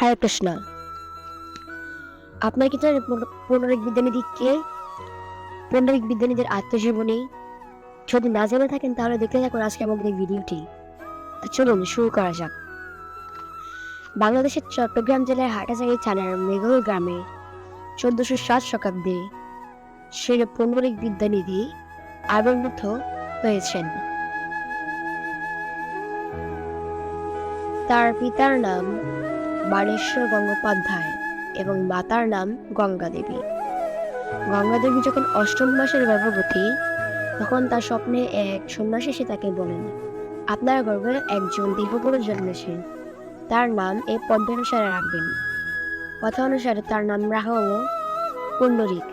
হরে কৃষ্ণ। আপনার কি জানেন পৌরাণিক বিদ্যানীদের আত্মজীবনী? যদি না জেনে থাকেন তাহলে দেখতে থাকুন আজকে আমাদের এই ভিডিওটি। তো চলুন শুরু করা যাক। বাংলাদেশের চট্টগ্রাম জেলার হাটাজারি থানার মেঘল গ্রামে 1407 শতাব্দে শ্রী পৌরাণিক বিদ্যানিধি আবির্ভূত হয়েছেন। তার পিতার নাম বাণেশ্বর গঙ্গোপাধ্যায় এবং মাতার নাম গঙ্গা দেবী। গঙ্গা দেবী যখন 8ম মাসের গর্ভবতী, তখন তার স্বপ্নে এক সন্ন্যাসী এসে তাকে বলেন, আপনার গর্ভে একজন দেবপুরুষ জন্মেছে, তার নাম এই পদ্মানুসারে রাখবেন। কথা অনুসারে তার নাম রাখা হল পুণ্ডরিক।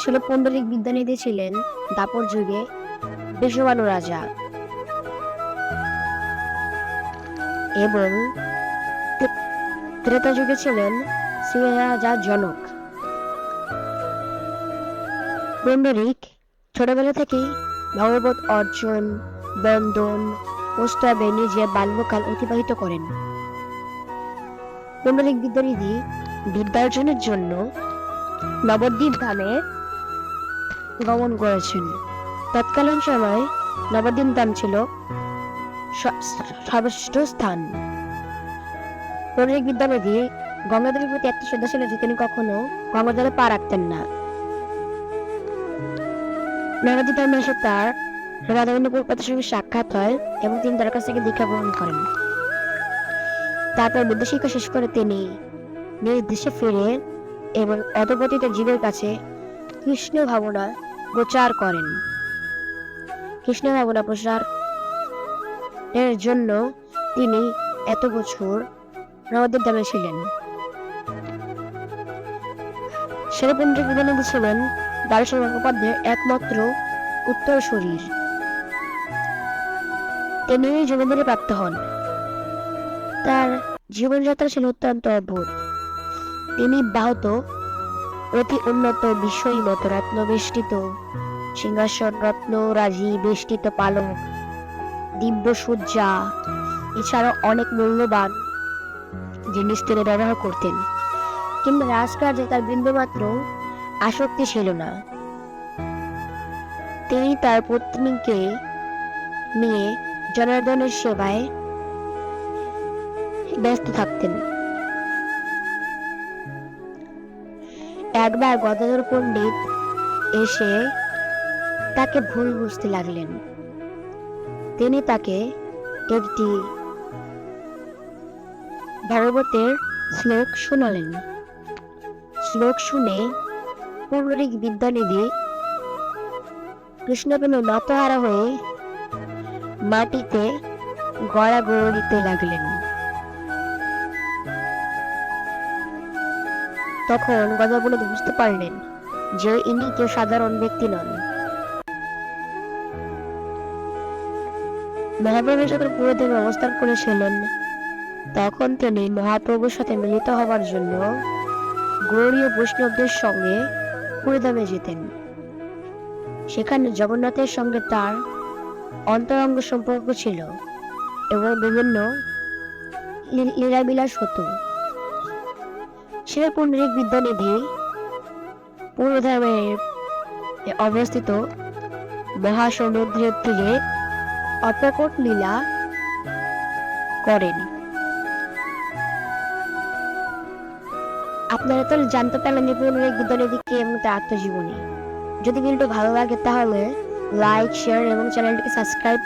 ছিল পুণ্ডরিক বিদ্যানিধি ছিলেন দাপর যুগে বিশ্ববানু রাজা এবং ত্রেতা যুগে ছিলেন রাজা জনক। পুণ্ডরিক ছোটবেলা থেকেই ভগবত অর্জন, বন্দন, প্রস্তাবে নিজে বাল্যকাল অতিবাহিত করেন। পুণ্ডরিক বিদ্যানিধি বিদ্যার্জনের জন্য নবদ্বীপ ধামে গমন করেছেন। তৎকালীন সময় নবদ্বীপ ধাম ছিল সর্বশ্রেষ্ঠ স্থান। পুণ্ডরিক বিদ্যানিধি গঙ্গাদেবীর প্রতি এত শ্রদ্ধা ছিল যে তিনি কখনো গঙ্গাজলে পা রাখতেন না। নবদ্বীপ ধামে এসে তার রাধারবীন্দ্র প্রভুপাদের সঙ্গে সাক্ষাৎ হয় এবং তিনি তার কাছ থেকে দীক্ষা গ্রহণ করেন। তারপর বিদ্যা শিক্ষা শেষ করে তিনি নিজ দেশে ফিরে এবং অধপতিত জীবের কাছে কৃষ্ণ ভাবনা প্রচার করেন। কৃষ্ণ ভাবনা প্রচার এর জন্য তিনি এত বছর নবদ্বীপ ধামে ছিলেন। শ্রী পুণ্ডরিক বিদ্যানিধি ছিলেন বাণেশ্বর গঙ্গোপাধ্যায়ের একমাত্র উত্তরসূরি। তিনি জমিদারি প্রাপ্ত হন। তার জীবনযাত্রা ছিল অত্যন্ত অদ্ভুত। তিনি বাহত অতি উন্নত বিষয় মতো রত্ন বেষ্টিত সিংহাসন, রত্ন রাজি বেষ্টিত পালক, দিব্য সজ্জা এছাড়াও অনেক মূল্যবান জিনিস তিনি ব্যবহার করতেন, কিন্তু রাজকার্যে তার বিন্দুমাত্র আসক্তি ছিল না। তিনি তার পত্নীকে নিয়ে জনার্দনের সেবায় ব্যস্ত থাকতেন। একবার গদাধর পণ্ডিত এসে তাকে ভুল বুঝতে লাগলেন। তিনি তাকে একটি ভাগবতের শ্লোক শোনালেন। শ্লোক শুনে পুণ্ডরিক বিদ্যানিধি কৃষ্ণবেণু নতহারা হয়ে মাটিতে গড়াগড়ি দিতে লাগলেন। তখন গদাধর পণ্ডিত বুঝতে পারলেন যে ইনি কেউ সাধারণ ব্যক্তি নন। মহাপ্রভু যখন পুরোদেবে অবস্থান করেছিলেন, তখন তিনি মহাপ্রভুর সাথে মিলিত হবার জন্য গৌড়ীয় বৈষ্ণবদের সঙ্গে পুরীধামে যেতেন। সেখানে জগন্নাথের সঙ্গে তার অন্তরঙ্গ সম্পর্ক ছিল এবং বিভিন্ন লীলাবিলাস হতো। শ্রী পুণ্ডরিক বিদ্যানিধি পুরীধামে অবস্থিত মহাসমুদ্রের তীরে অপ্রকট লীলা করেন। আপনারা তো জানতে পারলেন পুণ্ডরিক বিদ্যানিধিকে এবং তার আত্মজীবনী। যদি ভিডিওটি ভালো লাগে তাহলে লাইক, শেয়ার এবং চ্যানেলটিকে সাবস্ক্রাইব